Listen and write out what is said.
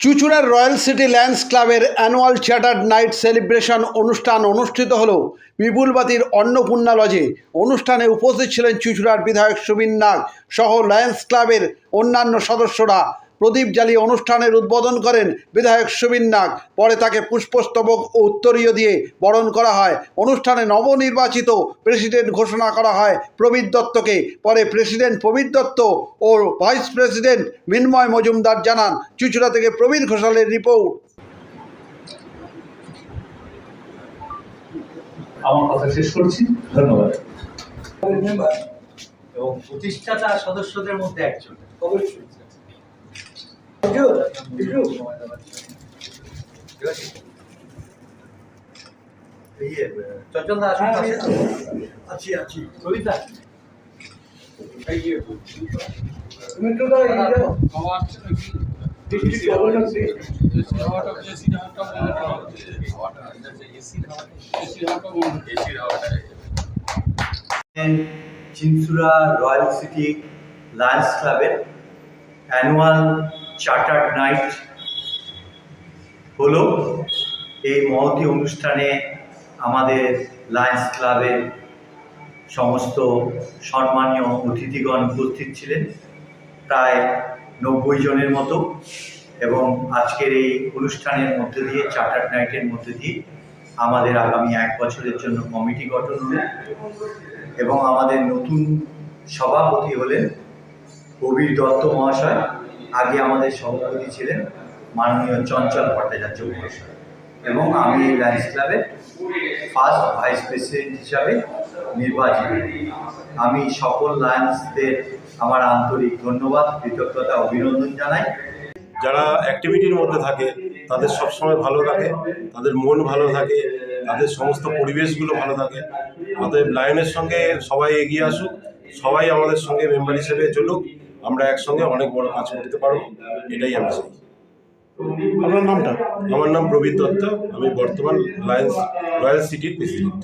চুঁচুড়ার royal city Lions ক্লাবের annual chartered night celebration অনুষ্ঠান অনুষ্ঠিত হল বিপুলবাতির অন্নপূর্ণা লজে। অনুষ্ঠানে উপস্থিত ছিলেন চুঁচুড়ার বিধায়ক সুবিন নাগ সহ লায়ন্স ক্লাবের অন্যান্য সদস্যরা। প্রদীপ জ্বালিয়ে অনুষ্ঠানের উদ্বোধন করেন বিধায়ক সুবিন নাগ। পরে তাকে পুষ্পস্তবক ও উত্তরীয় দিয়ে বরণ করা হয়। অনুষ্ঠানে নবনির্বাচিত প্রেসিডেন্ট ঘোষণা করা হয় প্রবীর দত্তকে। পরে প্রেসিডেন্ট প্রবীর দত্ত ও ভাইস প্রেসিডেন্ট মিন্ময় মজুমদার জানান। চুঁচুড়া থেকে প্রবীর ঘোষালের রিপোর্ট। আমার কথা শেষ করছি, ধন্যবাদ। এবং প্রতিষ্ঠাতা সদস্যদের মধ্যে একজন। চঞ্চল দা আছি কবিতা চিনচুড়া রয়্যাল সিটি লায়ন্স ক্লাবের অ্যানুয়াল চার্টার্ড নাইট হলো। এই মহতী অনুষ্ঠানে আমাদের লায়ন্স ক্লাবের সমস্ত সম্মানীয় অতিথিগণ উপস্থিত ছিলেন, প্রায় 90 জনের মতো। এবং আজকের এই অনুষ্ঠানের মধ্যে দিয়ে, চার্টার্ড নাইটের মধ্যে দিয়ে আমাদের আগামী 1 বছরের জন্য কমিটি গঠন হলো এবং আমাদের নতুন সভাপতি হলেন প্রবীর দত্ত মহাশয়। আগে আমাদের সভাপতি ছিলেন মাননীয় চঞ্চল ভট্টাচার্য মহাশয় এবং আমি এই লায়ন্স ক্লাবের ফার্স্ট ভাইস প্রেসিডেন্ট হিসাবে নির্বাচিত। আমি সকল লায়ন্সদের আমার আন্তরিক ধন্যবাদ, কৃতজ্ঞতা, অভিনন্দন জানাই। যারা অ্যাক্টিভিটির মধ্যে থাকে তাদের সবসময় ভালো থাকে, তাদের মন ভালো থাকে, তাদের সমস্ত পরিবেশগুলো ভালো থাকে। অতএব লায়নের সঙ্গে সবাই এগিয়ে আসুক, সবাই আমাদের সঙ্গে মেম্বার হিসেবে চলুক, আমরা একসঙ্গে অনেক বড় কাজ করতে পারবো, এটাই আমি চাই। আপনার নামটা? আমার নাম প্রবীর দত্ত, আমি বর্তমান লায়ন্স রয়্যাল সিটির প্রেসিডেন্ট।